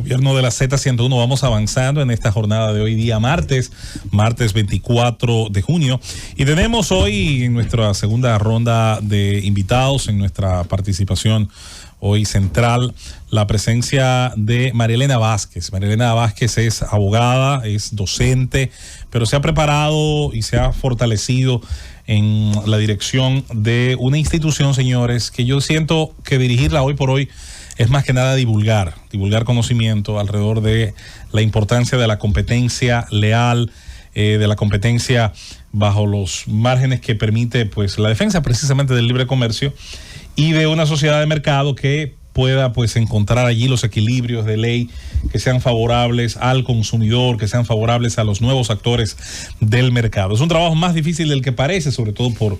Gobierno de la Z101, vamos avanzando en esta jornada de hoy día martes 24 de junio. Y tenemos hoy en nuestra segunda ronda de invitados, en nuestra participación hoy central, la presencia de María Elena Vázquez. María Elena Vázquez es abogada, es docente, pero se ha preparado y se ha fortalecido en la dirección de una institución, señores, que yo siento que dirigirla hoy por hoy es más que nada divulgar conocimiento alrededor de la importancia de la competencia leal, de la competencia bajo los márgenes que permite pues la defensa precisamente del libre comercio y de una sociedad de mercado que pueda pues encontrar allí los equilibrios de ley que sean favorables al consumidor, que sean favorables a los nuevos actores del mercado. Es un trabajo más difícil del que parece, sobre todo por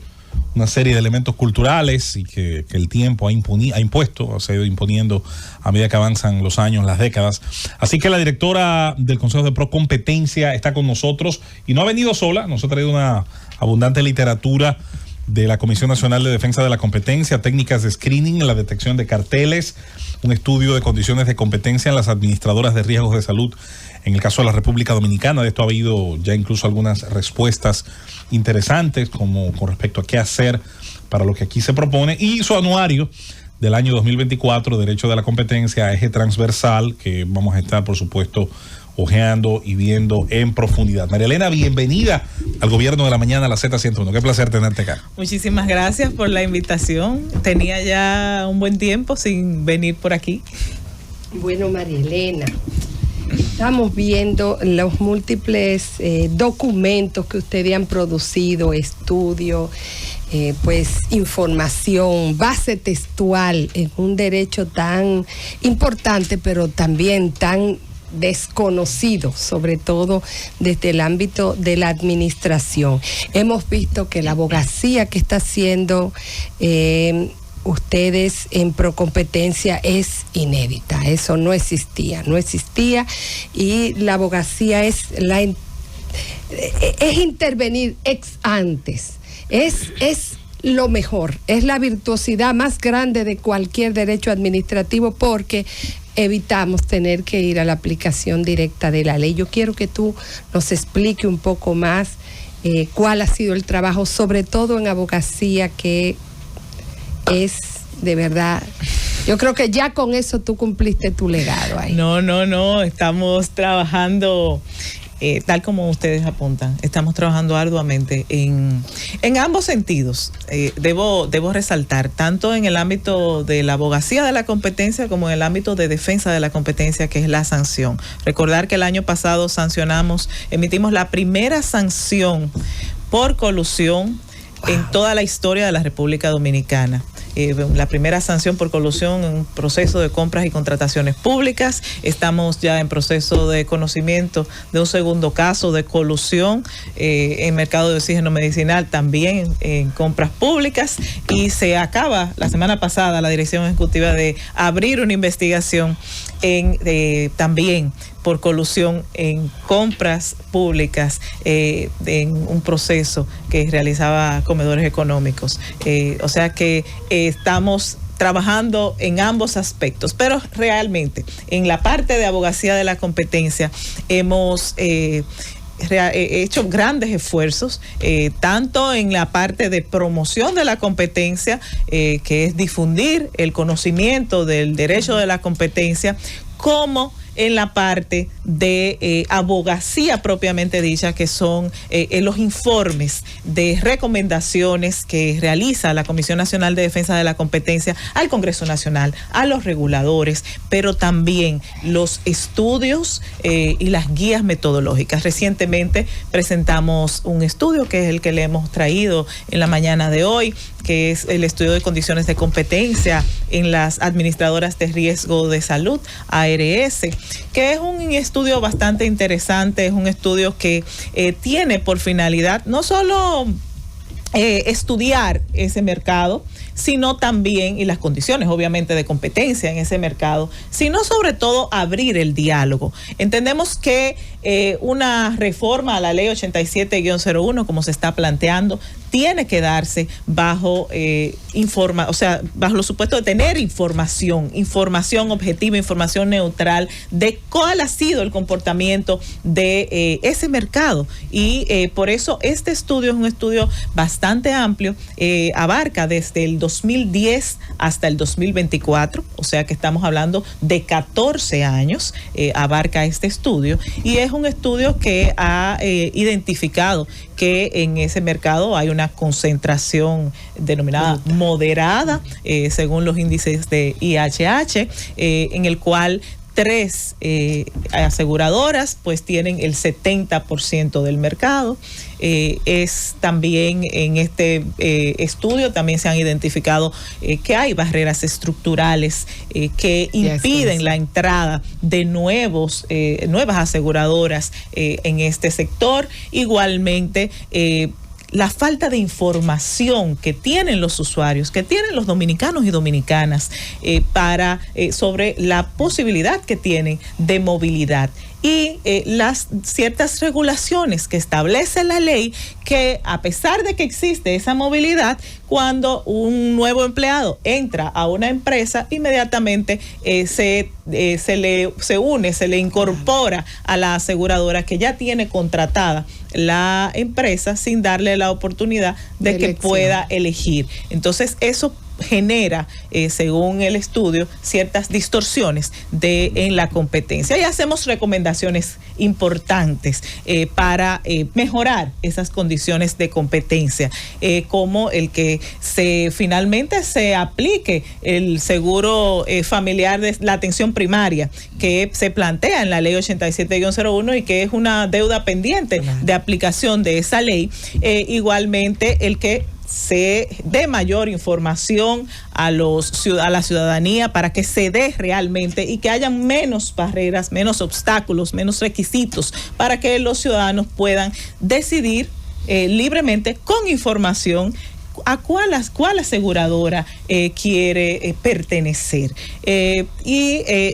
una serie de elementos culturales y que el tiempo ha impuesto, se ha ido imponiendo a medida que avanzan los años, las décadas. Así que la directora del Consejo de Procompetencia está con nosotros y no ha venido sola, nos ha traído una abundante literatura de la Comisión Nacional de Defensa de la Competencia, técnicas de screening en la detección de carteles, un estudio de condiciones de competencia en las administradoras de riesgos de salud en el caso de la República Dominicana. De esto ha habido ya incluso algunas respuestas interesantes como con respecto a qué hacer para lo que aquí se propone, y su anuario del año 2024, Derecho de la Competencia, eje transversal, que vamos a estar por supuesto ojeando y viendo en profundidad. María Elena, bienvenida al Gobierno de la Mañana, a la Z101. Qué placer tenerte acá. Muchísimas gracias por la invitación. Tenía ya un buen tiempo sin venir por aquí. Bueno, María Elena, estamos viendo los múltiples documentos que ustedes han producido, estudios, pues información, base textual en un derecho tan importante, pero también tan desconocido, sobre todo desde el ámbito de la administración. Hemos visto que la abogacía que está haciendo ustedes en Procompetencia es inédita. Eso no existía, y la abogacía es intervenir ex antes, es lo mejor, es la virtuosidad más grande de cualquier derecho administrativo, porque evitamos tener que ir a la aplicación directa de la ley. Yo quiero que tú nos expliques un poco más cuál ha sido el trabajo, sobre todo en abogacía, que es de verdad, yo creo que ya con eso tú cumpliste tu legado ahí. No, estamos trabajando tal como ustedes apuntan, estamos trabajando arduamente en ambos sentidos. Debo resaltar, tanto en el ámbito de la abogacía de la competencia como en el ámbito de defensa de la competencia, que es la sanción. Recordar que el año pasado emitimos la primera sanción por colusión en toda la historia de la República Dominicana. La primera sanción por colusión en un proceso de compras y contrataciones públicas. Estamos ya en proceso de conocimiento de un segundo caso de colusión en mercado de oxígeno medicinal, también en compras públicas, y se acaba la semana pasada la Dirección Ejecutiva de abrir una investigación también por colusión en compras públicas en un proceso que realizaba comedores económicos. O sea que estamos trabajando en ambos aspectos, pero realmente en la parte de abogacía de la competencia hemos hecho grandes esfuerzos, tanto en la parte de promoción de la competencia, que es difundir el conocimiento del derecho de la competencia, como en la parte de abogacía propiamente dicha, que son los informes de recomendaciones que realiza la Comisión Nacional de Defensa de la Competencia al Congreso Nacional, a los reguladores, pero también los estudios y las guías metodológicas. Recientemente presentamos un estudio que es el que le hemos traído en la mañana de hoy, que es el estudio de condiciones de competencia en las administradoras de riesgo de salud, ARS, que es un estudio bastante interesante. Es un estudio que tiene por finalidad no solo estudiar ese mercado, sino también, y las condiciones obviamente de competencia en ese mercado, sino sobre todo abrir el diálogo. Entendemos que una reforma a la ley 87-01, como se está planteando, tiene que darse bajo bajo los supuestos de tener información objetiva, información neutral de cuál ha sido el comportamiento de ese mercado. Y por eso este estudio es un estudio bastante amplio, abarca desde el 2010 hasta el 2024, o sea que estamos hablando de 14 años, abarca este estudio, y es un estudio que ha identificado que en ese mercado hay una concentración denominada moderada, según los índices de IHH, en el cual 3 aseguradoras pues tienen el 70% del mercado. Es también en este estudio también se han identificado que hay barreras estructurales que impiden la entrada de nuevas aseguradoras en este sector. Igualmente, la falta de información que tienen los usuarios, que tienen los dominicanos y dominicanas sobre la posibilidad que tienen de movilidad, y las ciertas regulaciones que establece la ley, que a pesar de que existe esa movilidad, cuando un nuevo empleado entra a una empresa, inmediatamente se le incorpora a la aseguradora que ya tiene contratada la empresa, sin darle la oportunidad de que pueda elegir. Entonces eso genera, según el estudio, ciertas distorsiones en la competencia, y hacemos recomendaciones importantes para mejorar esas condiciones de competencia, como el que finalmente se aplique el seguro familiar de la atención primaria que se plantea en la ley 87-01 y que es una deuda pendiente de aplicación de esa ley. Igualmente el que se dé mayor información a la ciudadanía para que se dé realmente y que haya menos barreras, menos obstáculos, menos requisitos para que los ciudadanos puedan decidir libremente, con información, a cuál aseguradora quiere pertenecer.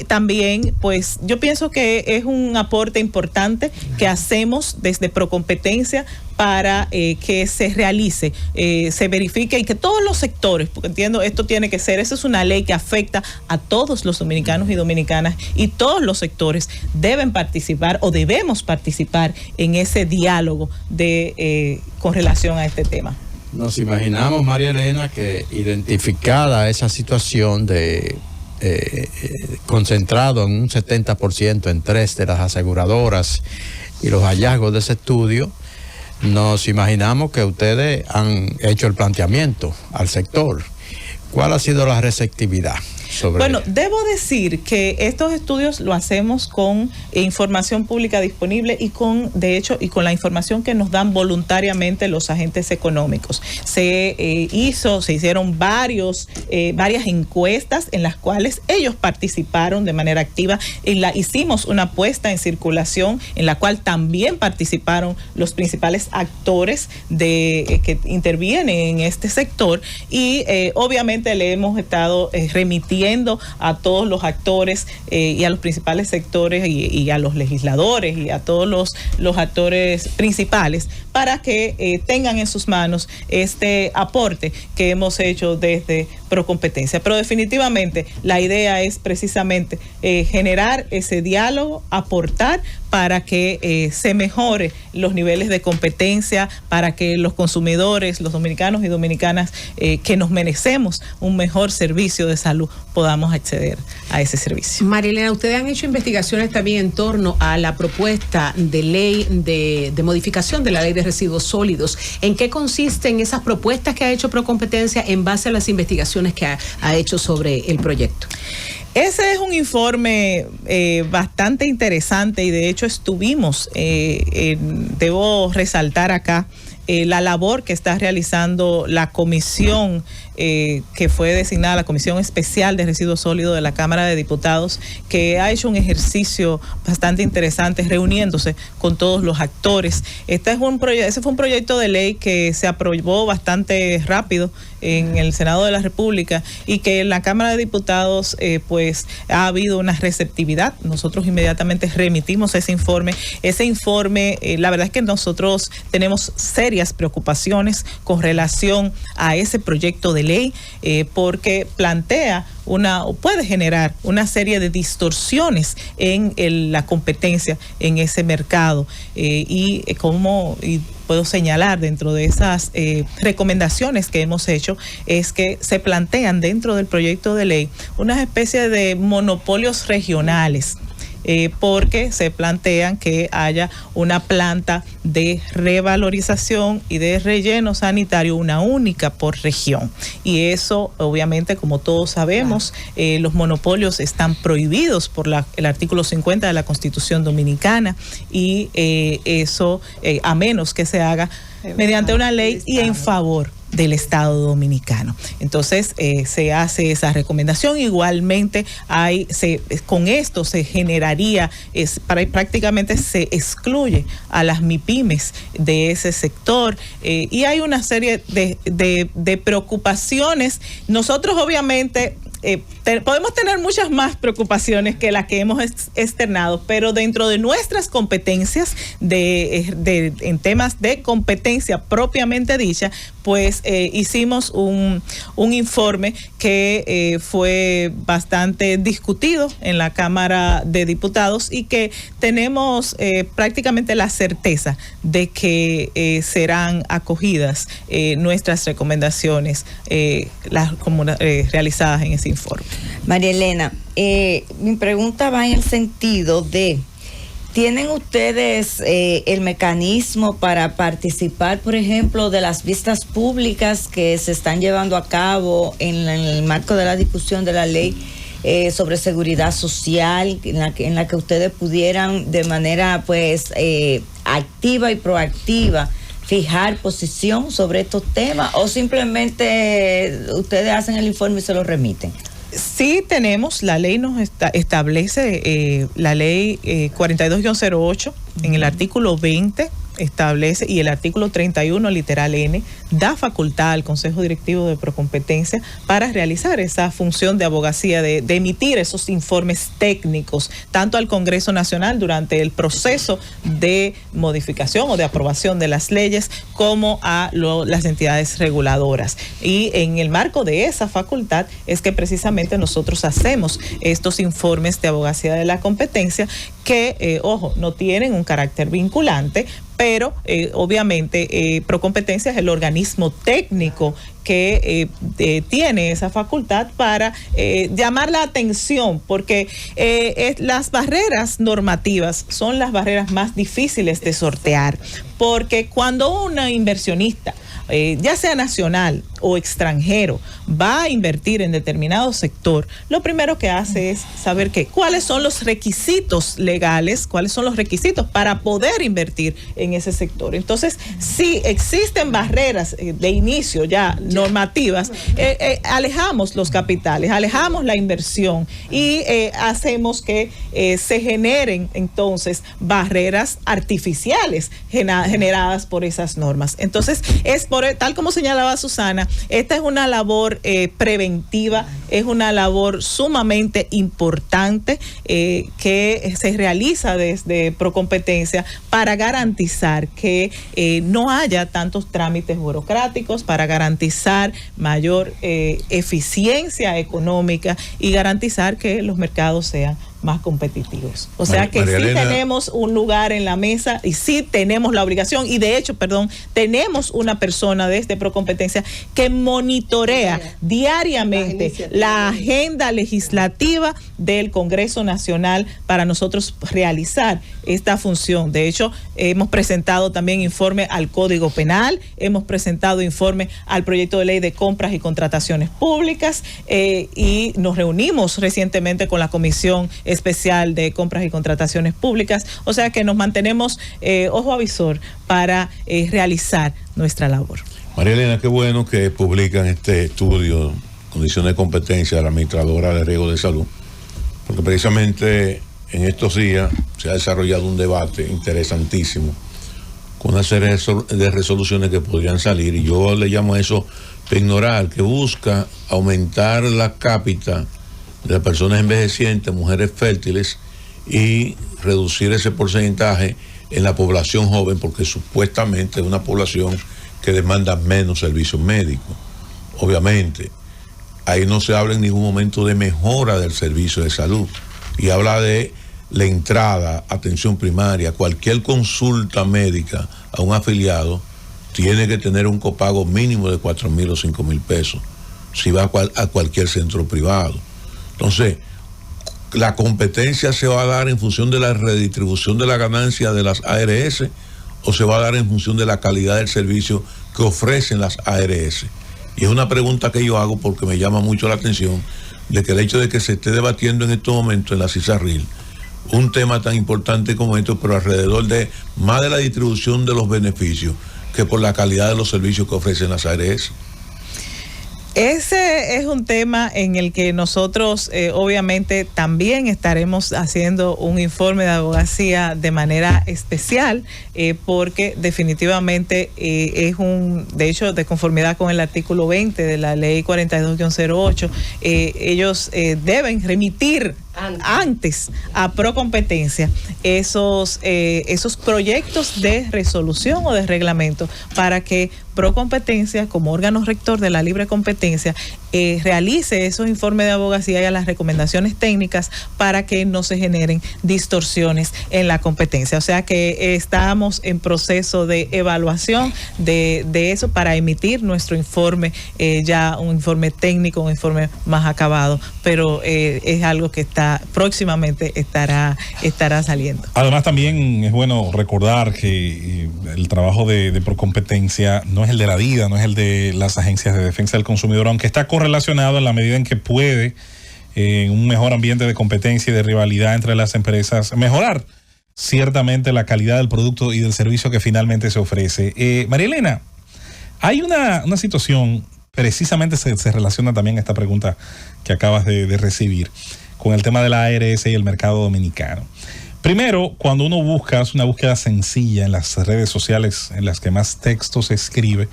También, pues, yo pienso que es un aporte importante que hacemos desde Procompetencia para que se realice, se verifique, y que todos los sectores, porque entiendo esto tiene que ser, esa es una ley que afecta a todos los dominicanos y dominicanas, y todos los sectores deben participar o debemos participar en ese diálogo con relación a este tema. Nos imaginamos, María Elena, que identificada esa situación de concentrado en un 70% en 3 de las aseguradoras y los hallazgos de ese estudio, nos imaginamos que ustedes han hecho el planteamiento al sector. ¿Cuál ha sido la receptividad? Bueno, debo decir que estos estudios lo hacemos con información pública disponible y con la información que nos dan voluntariamente los agentes económicos. Se hicieron varias encuestas en las cuales ellos participaron de manera activa, y hicimos una puesta en circulación en la cual también participaron los principales actores que intervienen en este sector, y obviamente le hemos estado remitiendo a todos los actores y a los principales sectores y a los legisladores y a todos los actores principales para que tengan en sus manos este aporte que hemos hecho desde Procompetencia. Pero definitivamente la idea es precisamente generar ese diálogo, aportar para que se mejore los niveles de competencia, para que los consumidores, los dominicanos y dominicanas que nos merecemos un mejor servicio de salud, podamos acceder a ese servicio. María Elena, ustedes han hecho investigaciones también en torno a la propuesta de ley de modificación de la ley de residuos sólidos. ¿En qué consisten esas propuestas que ha hecho Procompetencia en base a las investigaciones que ha hecho sobre el proyecto? Ese es un informe bastante interesante, y de hecho estuvimos, debo resaltar acá, la labor que está realizando la comisión que fue designada, la Comisión Especial de Residuos Sólidos de la Cámara de Diputados, que ha hecho un ejercicio bastante interesante reuniéndose con todos los actores. Ese fue un proyecto de ley que se aprobó bastante rápido en el Senado de la República y que en la Cámara de Diputados pues ha habido una receptividad. Nosotros inmediatamente remitimos ese informe. Ese informe, la verdad es que nosotros tenemos serias preocupaciones con relación a ese proyecto de ley porque plantea puede generar una serie de distorsiones en la competencia en ese mercado y puedo señalar dentro de esas recomendaciones que hemos hecho es que se plantean dentro del proyecto de ley una especie de monopolios regionales. Porque se plantean que haya una planta de revalorización y de relleno sanitario, una única por región. Y eso, obviamente, como todos sabemos, los monopolios están prohibidos por el artículo 50 de la Constitución Dominicana y eso, a menos que se haga mediante una ley y en favor del Estado Dominicano. Entonces se hace esa recomendación. Igualmente con esto se generaría, prácticamente se excluye a las MIPYMES de ese sector y hay una serie de preocupaciones. Nosotros obviamente podemos tener muchas más preocupaciones que las que hemos externado, pero dentro de nuestras competencias en temas de competencia propiamente dicha, pues hicimos un informe que fue bastante discutido en la Cámara de Diputados y que tenemos prácticamente la certeza de que serán acogidas nuestras recomendaciones realizadas en ese informe. María Elena, mi pregunta va en el sentido de, ¿tienen ustedes el mecanismo para participar, por ejemplo, de las vistas públicas que se están llevando a cabo en el marco de la discusión de la ley sobre seguridad social, en la que ustedes pudieran de manera pues activa y proactiva fijar posición sobre estos temas, o simplemente ustedes hacen el informe y se lo remiten? Sí tenemos, la ley nos establece, la ley 42-08 en el artículo 20 establece, y el artículo 31 literal N da facultad al Consejo Directivo de Procompetencia para realizar esa función de abogacía, de emitir esos informes técnicos tanto al Congreso Nacional durante el proceso de modificación o de aprobación de las leyes como a las entidades reguladoras. Y en el marco de esa facultad es que precisamente nosotros hacemos estos informes de abogacía de la competencia que, ojo, no tienen un carácter vinculante, pero obviamente Procompetencia es el organismo técnico que tiene esa facultad para llamar la atención, porque las barreras normativas son las barreras más difíciles de sortear, porque cuando una inversionista, ya sea nacional o extranjero, va a invertir en determinado sector, lo primero que hace es saber cuáles son los requisitos legales, cuáles son los requisitos para poder invertir en ese sector. Entonces, si existen barreras de inicio ya normativas, alejamos los capitales, alejamos la inversión y hacemos que se generen entonces barreras artificiales generadas por esas normas. Entonces, tal como señalaba Susana, esta es una labor preventiva, es una labor sumamente importante que se realiza desde Procompetencia para garantizar que no haya tantos trámites burocráticos, para garantizar mayor eficiencia económica y garantizar que los mercados sean más competitivos. O sea que sí tenemos un lugar en la mesa y sí tenemos la obligación, y de hecho, tenemos una persona desde Procompetencia que monitorea diariamente la agenda legislativa del Congreso Nacional para nosotros realizar esta función. De hecho, hemos presentado también informe al Código Penal, hemos presentado informe al proyecto de ley de compras y contrataciones públicas y nos reunimos recientemente con la Comisión especial de compras y contrataciones públicas. O sea que nos mantenemos ojo avisor para realizar nuestra labor. María Elena, qué bueno que publican este estudio, condiciones de competencia de la administradora de riesgo de salud, porque precisamente en estos días se ha desarrollado un debate interesantísimo con una serie de resoluciones que podrían salir, y yo le llamo a eso pignoral, que busca aumentar la cápita de personas envejecientes, mujeres fértiles, y reducir ese porcentaje en la población joven, porque supuestamente es una población que demanda menos servicios médicos. Obviamente, ahí no se habla en ningún momento de mejora del servicio de salud, y habla de la entrada, atención primaria, cualquier consulta médica a un afiliado tiene que tener un copago mínimo de 4,000 o 5,000 pesos si va a cualquier centro privado. Entonces, la competencia se va a dar en función de la redistribución de la ganancia de las ARS, o se va a dar en función de la calidad del servicio que ofrecen las ARS. Y es una pregunta que yo hago porque me llama mucho la atención de que el hecho de que se esté debatiendo en estos momentos en la CISARRIL un tema tan importante como esto, pero alrededor de más de la distribución de los beneficios que por la calidad de los servicios que ofrecen las ARS. Ese es un tema en el que nosotros obviamente también estaremos haciendo un informe de abogacía de manera especial, porque definitivamente es de hecho, de conformidad con el artículo 20 de la ley 42-08, ellos deben remitir antes a Procompetencia esos proyectos de resolución o de reglamento, para que Procompetencia, como órgano rector de la libre competencia, realice esos informes de abogacía y a las recomendaciones técnicas para que no se generen distorsiones en la competencia. O sea que estamos en proceso de evaluación de eso para emitir nuestro informe, ya un informe técnico, un informe más acabado, pero es algo que próximamente estará saliendo. Además, también es bueno recordar que el trabajo de Procompetencia no es el de la DIDA, no es el de las agencias de defensa del consumidor, aunque está correlacionado en la medida en que puede, en un mejor ambiente de competencia y de rivalidad entre las empresas, mejorar ciertamente la calidad del producto y del servicio que finalmente se ofrece. María Elena, hay una situación, precisamente se relaciona también a esta pregunta que acabas de recibir, con el tema de la ARS y el mercado dominicano. Primero, cuando uno hace una búsqueda sencilla en las redes sociales en las que más texto se escribe,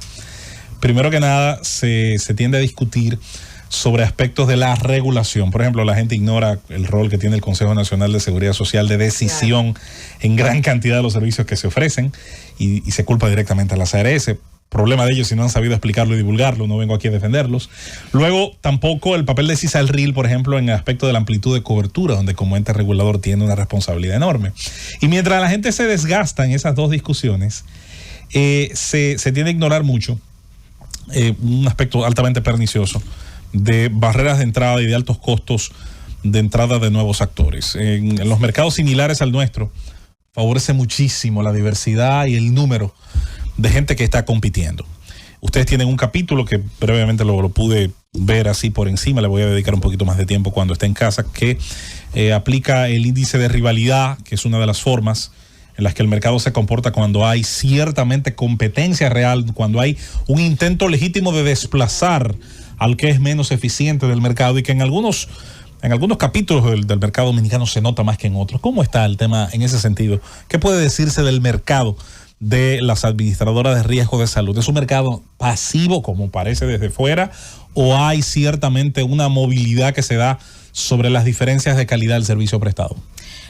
primero que nada se tiende a discutir sobre aspectos de la regulación. Por ejemplo, la gente ignora el rol que tiene el Consejo Nacional de Seguridad Social de decisión en gran cantidad de los servicios que se ofrecen, y se culpa directamente a las ARS. Problema de ellos si no han sabido explicarlo y divulgarlo, no vengo aquí a defenderlos. Luego, tampoco el papel de CISARRIL, por ejemplo, en el aspecto de la amplitud de cobertura, donde como ente regulador tiene una responsabilidad enorme. Y mientras la gente se desgasta en esas dos discusiones, se tiende a ignorar mucho un aspecto altamente pernicioso de barreras de entrada y de altos costos de entrada de nuevos actores. En los mercados similares al nuestro, favorece muchísimo la diversidad y el número de gente que está compitiendo. Ustedes tienen un capítulo que brevemente lo pude ver así por encima, le voy a dedicar un poquito más de tiempo cuando esté en casa, que aplica el índice de rivalidad, que es una de las formas en las que el mercado se comporta cuando hay ciertamente competencia real, cuando hay un intento legítimo de desplazar al que es menos eficiente del mercado, y que en algunos capítulos del mercado dominicano se nota más que en otros. ¿Cómo está el tema en ese sentido? ¿Qué puede decirse del mercado de las administradoras de riesgo de salud? ¿Es un mercado pasivo, como parece desde fuera, o hay ciertamente una movilidad que se da sobre las diferencias de calidad del servicio prestado?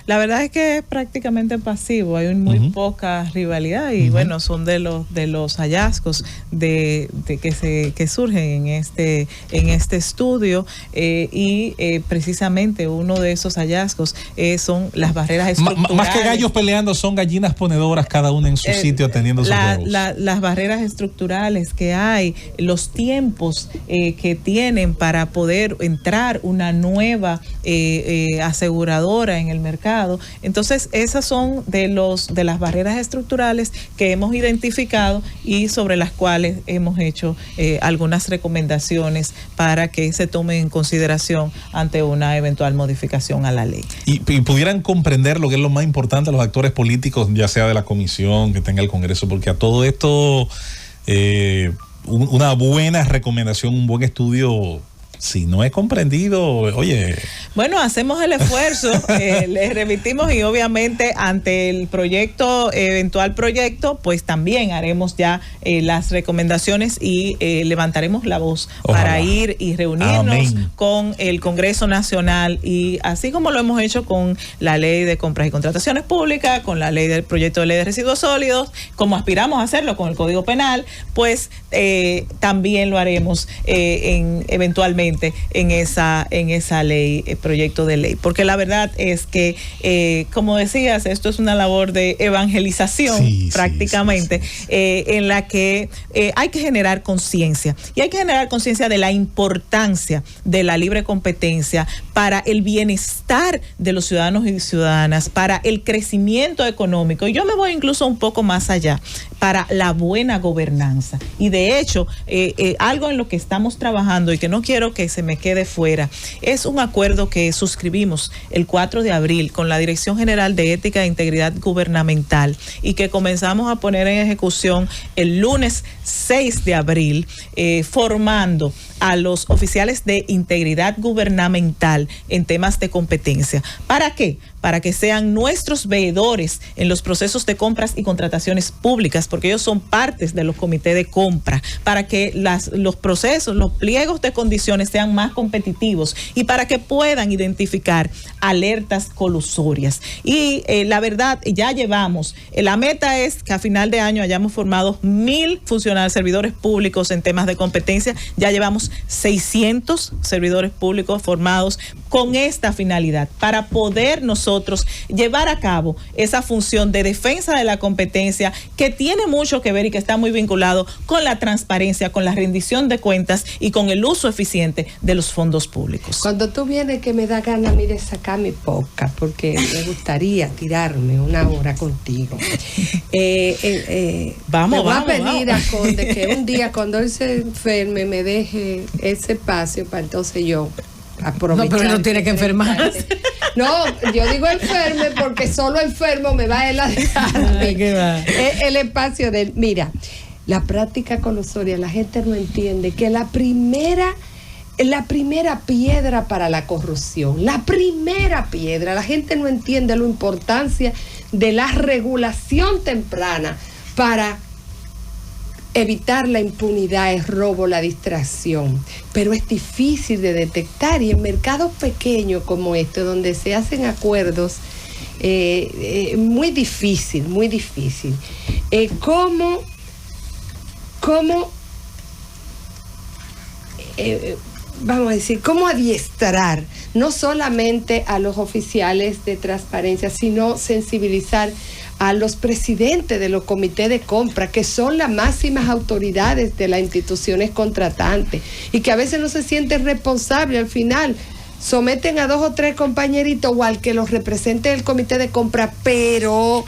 La verdad es que es prácticamente pasivo, hay muy poca rivalidad, y bueno, son de los hallazgos que surgen en este estudio, y precisamente uno de esos hallazgos son las barreras estructurales. Más que gallos peleando, son gallinas ponedoras, cada una en su sitios teniendo esos juegos. Las barreras estructurales que hay, los tiempos que tienen para poder entrar una nueva aseguradora en el mercado. Entonces, esas son de las barreras estructurales que hemos identificado y sobre las cuales hemos hecho algunas recomendaciones para que se tomen en consideración ante una eventual modificación a la ley. Y pudieran comprender lo que es lo más importante a los actores políticos, ya sea de la comisión que tenga el Congreso, porque a todo esto una buena recomendación, un buen estudio, si no es comprendido, oye. Bueno, hacemos el esfuerzo, les remitimos y obviamente ante el eventual proyecto, pues también haremos ya las recomendaciones y levantaremos la voz. Ojalá. Para ir y reunirnos Amén. Con el Congreso Nacional y así como lo hemos hecho con la Ley de Compras y Contrataciones Públicas, con la ley del proyecto de ley de residuos sólidos, como aspiramos a hacerlo con el Código Penal, pues también lo haremos eventualmente en esa ley, proyecto de ley, porque la verdad es que como decías, esto es una labor de evangelización prácticamente, en la que hay que generar conciencia y hay que generar conciencia de la importancia de la libre competencia para el bienestar de los ciudadanos y ciudadanas, para el crecimiento económico, y yo me voy incluso un poco más allá, para la buena gobernanza. Y de hecho, algo en lo que estamos trabajando y que no quiero que se me quede fuera, es un acuerdo que suscribimos el 4 de abril con la Dirección General de Ética e Integridad Gubernamental y que comenzamos a poner en ejecución el lunes 6 de abril, formando a los oficiales de integridad gubernamental en temas de competencia. ¿Para qué? Para que sean nuestros veedores en los procesos de compras y contrataciones públicas, porque ellos son partes de los comités de compra, para que los procesos, los pliegos de condiciones sean más competitivos y para que puedan identificar alertas colusorias. Y la verdad, ya llevamos, la meta es que a final de año hayamos formado 1,000 funcionarios, servidores públicos en temas de competencia. Ya llevamos 600 servidores públicos formados con esta finalidad, para poder nosotros llevar a cabo esa función de defensa de la competencia que tiene mucho que ver y que está muy vinculado con la transparencia, con la rendición de cuentas y con el uso eficiente de los fondos públicos. Cuando tú vienes, que me da ganas, mire, sacar mi podcast, porque me gustaría tirarme una hora contigo. Vamos, voy a pedir a Conde que un día cuando él se enferme me deje ese espacio para entonces yo aprovechar. No, pero no tiene que enfermarse. No, yo digo enferme porque solo enfermo me va a él a dejar el espacio de él. Mira, la práctica colusoria, la gente no entiende que la primera piedra para la corrupción, la primera piedra, la gente no entiende la importancia de la regulación temprana para evitar la impunidad, el robo, la distracción, pero es difícil de detectar, y en mercados pequeños como este, donde se hacen acuerdos, muy difícil, ¿cómo vamos a decir, cómo adiestrar no solamente a los oficiales de transparencia, sino sensibilizar a los presidentes de los comités de compra, que son las máximas autoridades de las instituciones contratantes y que a veces no se sienten responsables? Al final someten a 2 o 3 compañeritos o al que los represente el comité de compra, pero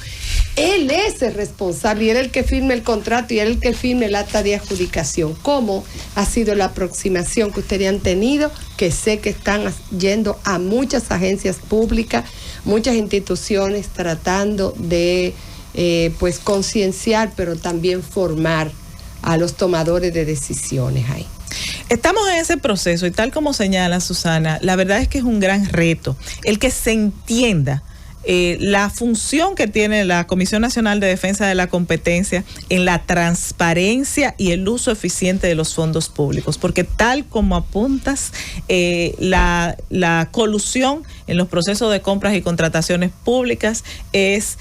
él es el responsable y él es el que firme el contrato y él es el que firme el acta de adjudicación. ¿Cómo ha sido la aproximación que ustedes han tenido? Que sé que están yendo a muchas agencias públicas, muchas instituciones, tratando de pues concienciar, pero también formar a los tomadores de decisiones ahí. Estamos en ese proceso y tal como señala Susana, la verdad es que es un gran reto el que se entienda la función que tiene la Comisión Nacional de Defensa de la Competencia en la transparencia y el uso eficiente de los fondos públicos, porque tal como apuntas, la colusión en los procesos de compras y contrataciones públicas es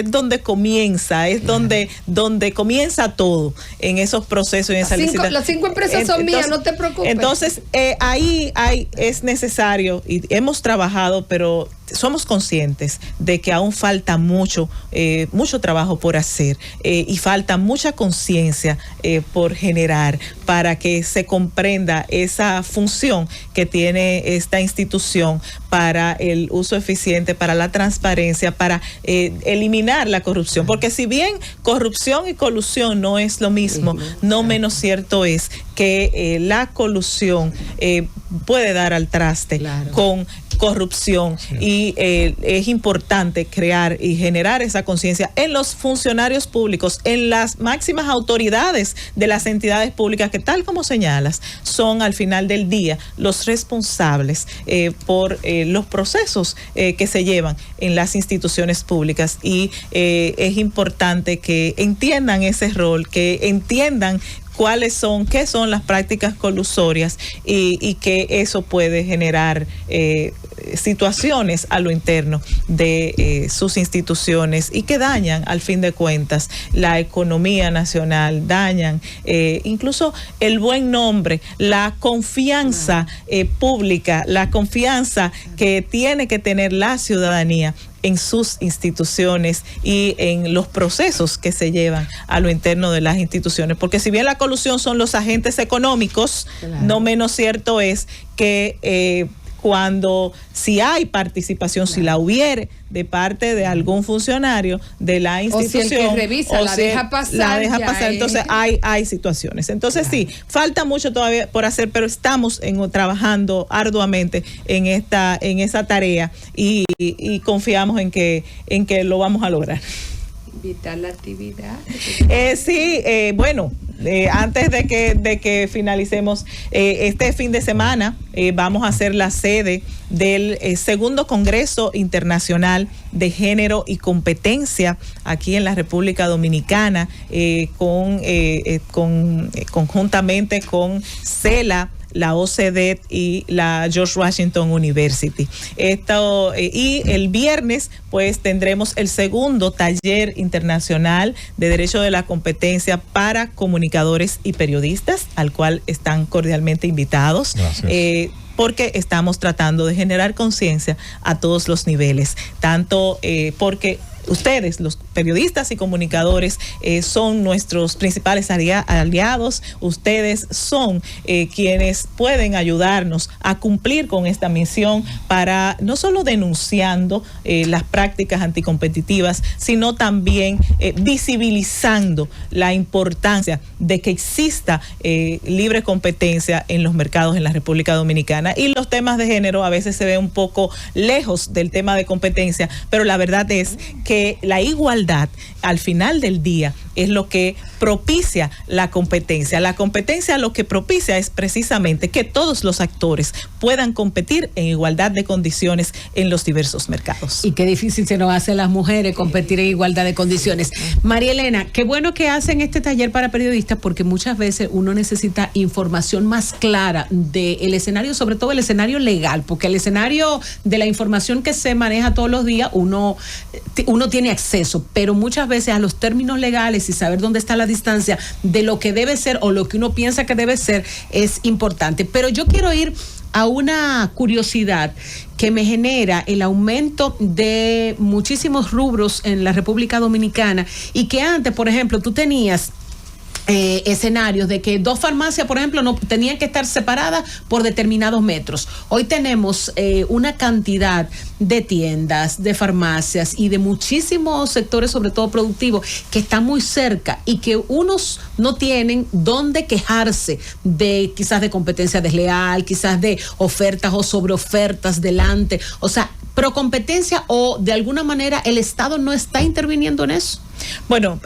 donde comienza, es donde comienza todo en esos procesos y en esa licitación. Las 5 empresas son mías, no te preocupes. Entonces, ahí es necesario, y hemos trabajado, pero somos conscientes de que aún falta mucho trabajo por hacer y falta mucha conciencia por generar para que se comprenda esa función que tiene esta institución para el uso eficiente, para la transparencia, para eliminar la corrupción. Porque si bien corrupción y colusión no es lo mismo, no menos cierto es que la colusión puede dar al traste con corrupción y es importante crear y generar esa conciencia en los funcionarios públicos, en las máximas autoridades de las entidades públicas que, tal como señalas, son al final del día los responsables por los procesos que se llevan en las instituciones públicas, y es importante que entiendan ese rol, que entiendan qué son las prácticas colusorias y que eso puede generar situaciones a lo interno de sus instituciones y que dañan, al fin de cuentas, la economía nacional, dañan incluso el buen nombre, la confianza pública, la confianza que tiene que tener la ciudadanía en sus instituciones y en los procesos que se llevan a lo interno de las instituciones. Porque si bien la colusión son los agentes económicos, no menos cierto es que si hay participación, si la hubiere de parte de algún funcionario de la institución, o si el que revisa la deja pasar, entonces hay situaciones. Entonces sí, falta mucho todavía por hacer, pero estamos trabajando arduamente en esa tarea y confiamos en que lo vamos a lograr. Invitar la actividad. Antes de que finalicemos este fin de semana, vamos a ser la sede del segundo Congreso Internacional de Género y Competencia aquí en la República Dominicana, conjuntamente con CELA, la OCDE y la George Washington University. Y el viernes pues tendremos el segundo taller internacional de Derecho de la Competencia para comunicadores y periodistas, al cual están cordialmente invitados. Porque estamos tratando de generar conciencia a todos los niveles, tanto porque ustedes, los periodistas y comunicadores, son nuestros principales aliados. Ustedes son quienes pueden ayudarnos a cumplir con esta misión, para no solo denunciando las prácticas anticompetitivas, sino también visibilizando la importancia de que exista libre competencia en los mercados en la República Dominicana. Y los temas de género a veces se ven un poco lejos del tema de competencia, pero la verdad es que la igualdad al final del día es lo que propicia la competencia. La competencia lo que propicia es precisamente que todos los actores puedan competir en igualdad de condiciones en los diversos mercados. Y qué difícil se nos hace a las mujeres competir en igualdad de condiciones. María Elena, qué bueno que hacen este taller para periodistas, porque muchas veces uno necesita información más clara del escenario, sobre todo el escenario legal, porque el escenario de la información que se maneja todos los días, uno tiene acceso, pero muchas veces a los términos legales y saber dónde está la distancia de lo que debe ser o lo que uno piensa que debe ser es importante. Pero yo quiero ir a una curiosidad que me genera el aumento de muchísimos rubros en la República Dominicana, y que antes, por ejemplo, tú tenías escenarios de que dos farmacias, por ejemplo, no tenían que estar separadas por determinados metros. Hoy tenemos una cantidad de tiendas, de farmacias y de muchísimos sectores, sobre todo productivos, que están muy cerca y que unos no tienen dónde quejarse de quizás de competencia desleal, quizás de ofertas o sobreofertas delante. O sea, procompetencia, o de alguna manera el Estado no está interviniendo en eso. Bueno,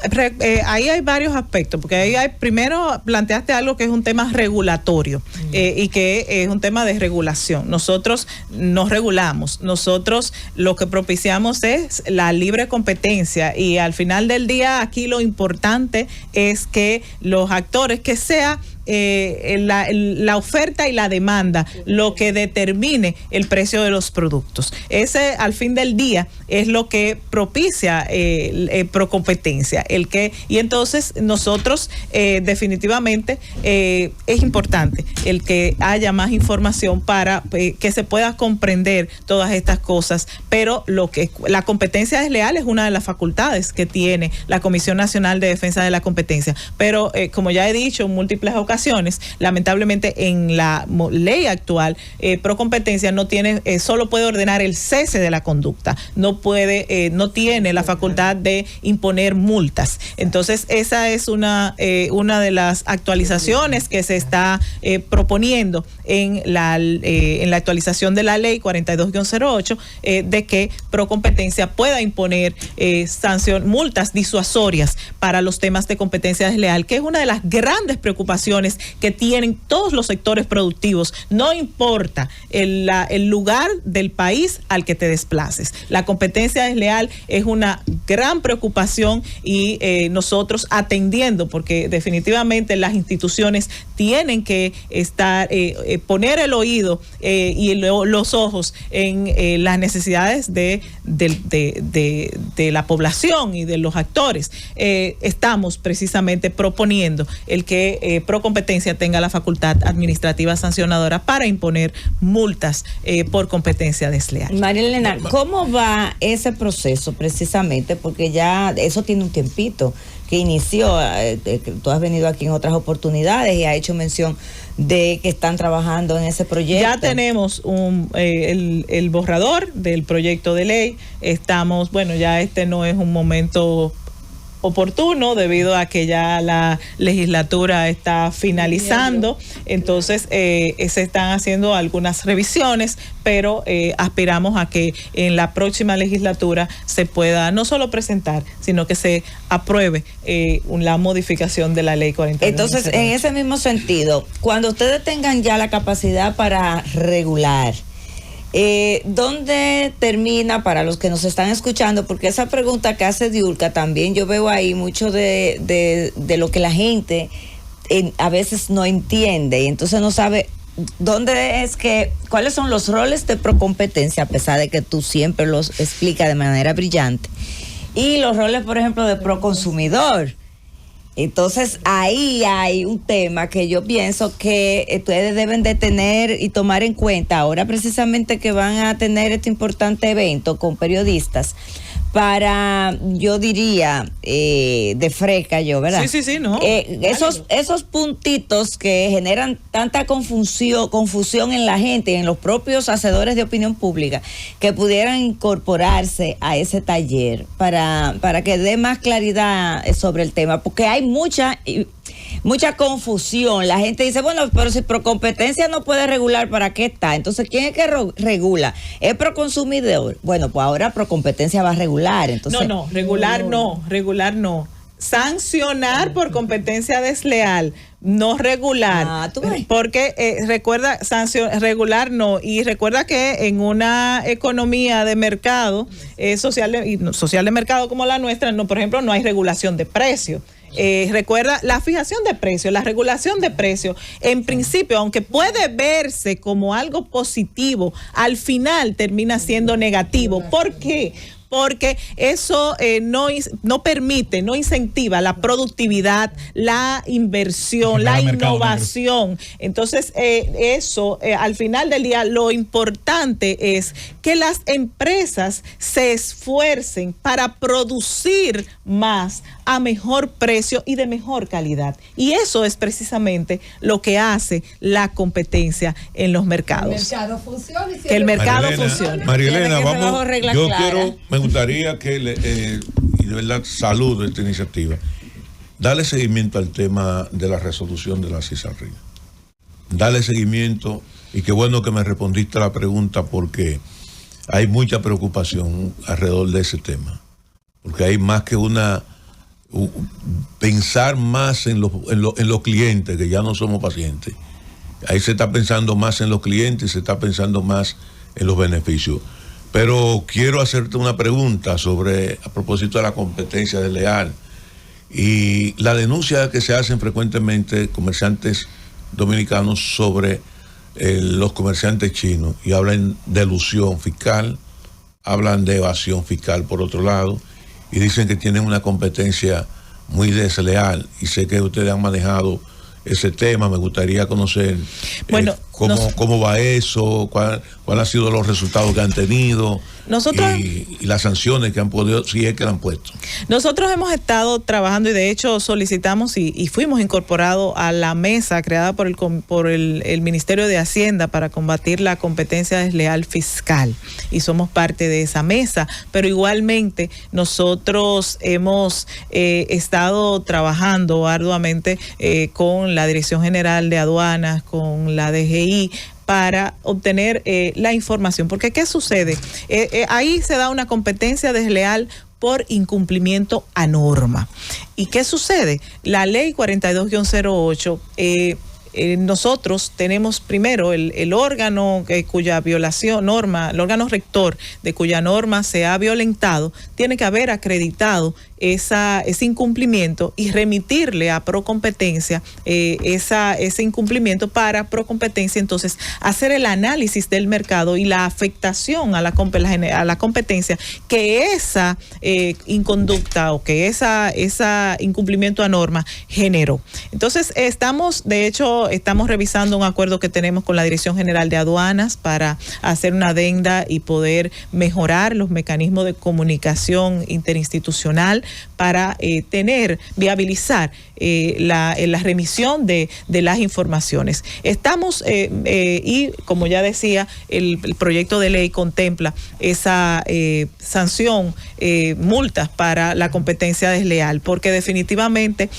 ahí hay varios aspectos, porque ahí primero planteaste algo que es un tema regulatorio y que es un tema de regulación. Nosotros nos regulamos, nosotros lo que propiciamos es la libre competencia, y al final del día aquí lo importante es que los actores, que sea la oferta y la demanda lo que determine el precio de los productos. ese al fin del día es lo que propicia Procompetencia, y entonces nosotros definitivamente es importante el que haya más información para que se pueda comprender todas estas cosas, pero la competencia desleal es una de las facultades que tiene la Comisión Nacional de Defensa de la Competencia, pero como ya he dicho en múltiples ocasiones, lamentablemente en la ley actual, Procompetencia no tiene, solo puede ordenar el cese de la conducta, no tiene la facultad de imponer multas. Entonces esa es una de las actualizaciones que se está proponiendo en la actualización de la ley 42-08, de que Procompetencia pueda imponer multas disuasorias para los temas de competencia desleal, que es una de las grandes preocupaciones que tienen todos los sectores productivos, no importa el lugar del país al que te desplaces. La competencia desleal es una gran preocupación y nosotros atendiendo, porque definitivamente las instituciones tienen que poner el oído y los ojos en las necesidades de la población y de los actores. Estamos precisamente proponiendo el que Procompetencia tenga la facultad administrativa sancionadora para imponer multas por competencia desleal. María Elena, ¿cómo va ese proceso precisamente? Porque ya eso tiene un tiempito que inició, tú has venido aquí en otras oportunidades y has hecho mención de que están trabajando en ese proyecto. Ya tenemos el borrador del proyecto de ley. Ya este no es un momento oportuno debido a que ya la legislatura está finalizando, entonces se están haciendo algunas revisiones, pero aspiramos a que en la próxima legislatura se pueda no solo presentar, sino que se apruebe la modificación de la ley 42. Entonces, en ese mismo sentido, cuando ustedes tengan ya la capacidad para regular, ¿dónde termina para los que nos están escuchando? Porque esa pregunta que hace Diulca también yo veo ahí mucho de lo que la gente a veces no entiende y entonces no sabe cuáles son los roles de Procompetencia, a pesar de que tú siempre los explicas de manera brillante, y los roles, por ejemplo, de Proconsumidor. Entonces ahí hay un tema que yo pienso que ustedes deben de tener y tomar en cuenta ahora precisamente que van a tener este importante evento con periodistas para, yo diría, de fresca yo, ¿verdad? Sí, no. Esos puntitos que generan tanta confusión en la gente, en los propios hacedores de opinión pública, que pudieran incorporarse a ese taller para que dé más claridad sobre el tema, porque hay mucha confusión. La gente dice, bueno, pero si Procompetencia no puede regular, ¿para qué está? Entonces, ¿quién es que regula? ¿Es Proconsumidor? Bueno, pues ahora Procompetencia va a regular. Entonces, regular no. Sancionar por competencia desleal, no regular. Porque recuerda, regular no. Y recuerda que en una economía de mercado, social de mercado como la nuestra, por ejemplo, no hay regulación de precios. Recuerda, la fijación de precios, la regulación de precios, en principio, aunque puede verse como algo positivo, al final termina siendo negativo. ¿Por qué? Porque eso no permite, no incentiva la productividad, la inversión, la innovación. Entonces, al final del día, lo importante es que las empresas se esfuercen para producir más a mejor precio y de mejor calidad. Y eso es precisamente lo que hace la competencia en los mercados. Que el mercado funcione. María Elena, me gustaría que, y de verdad saludo esta iniciativa, darle seguimiento al tema de la resolución de la CISARRIN. Darle seguimiento, y qué bueno que me respondiste a la pregunta, porque hay mucha preocupación alrededor de ese tema. Porque hay más que pensar más en los clientes, que ya no somos pacientes. Ahí se está pensando más en los clientes, se está pensando más en los beneficios. Pero quiero hacerte una pregunta a propósito de la competencia desleal y la denuncia que se hacen frecuentemente comerciantes dominicanos sobre los comerciantes chinos, y hablan de elusión fiscal, hablan de evasión fiscal por otro lado, y dicen que tienen una competencia muy desleal, y sé que ustedes han manejado ese tema. Me gustaría conocer cómo va eso, cuál han sido los resultados que han tenido y las sanciones que han podido, si es que la han puesto. Nosotros hemos estado trabajando y de hecho solicitamos y fuimos incorporados a la mesa creada por el Ministerio de Hacienda para combatir la competencia desleal fiscal, y somos parte de esa mesa, pero igualmente nosotros hemos estado trabajando arduamente con la Dirección General de Aduanas, con la DGI, para obtener la información. Porque ¿qué sucede? Ahí se da una competencia desleal por incumplimiento a norma. ¿Y qué sucede? La ley 42-08, nosotros tenemos primero el órgano cuya violación, el órgano rector de cuya norma se ha violentado, tiene que haber acreditado ese incumplimiento y remitirle a Procompetencia ese incumplimiento para Procompetencia entonces hacer el análisis del mercado y la afectación a la competencia que esa inconducta o que esa incumplimiento a norma generó. Entonces estamos revisando un acuerdo que tenemos con la Dirección General de Aduanas para hacer una adenda y poder mejorar los mecanismos de comunicación interinstitucional para viabilizar la remisión de las informaciones. Estamos, y como ya decía, el proyecto de ley contempla esa sanción, multas para la competencia desleal, porque definitivamente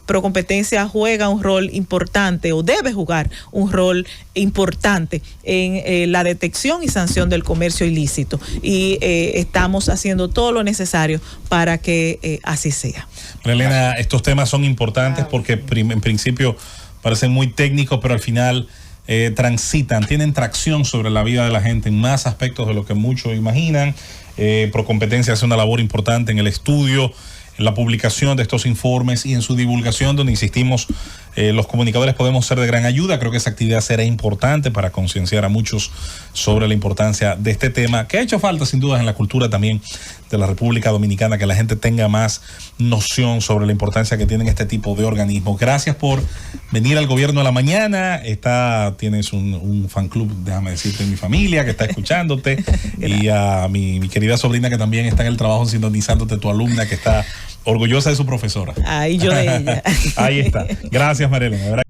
Procompetencia juega un rol importante o debe jugar un rol importante en la detección y sanción del comercio ilícito, y estamos haciendo todo lo necesario para que así sea. Elena, estos temas son importantes porque en principio parecen muy técnicos, pero al final tienen tracción sobre la vida de la gente en más aspectos de lo que muchos imaginan. Procompetencia hace una labor importante en el estudio, en la publicación de estos informes y en su divulgación, donde insistimos, los comunicadores podemos ser de gran ayuda. Creo que esa actividad será importante para concienciar a muchos sobre la importancia de este tema, que ha hecho falta sin dudas en la cultura también de la República Dominicana, que la gente tenga más noción sobre la importancia que tienen este tipo de organismos. Gracias por venir al Gobierno de la Mañana. Tienes un fan club, déjame decirte, en mi familia que está escuchándote, y a mi querida sobrina que también está en el trabajo sintonizándote, tu alumna que está orgullosa de su profesora. Ahí yo de ella. Ahí está. Gracias, María Elena.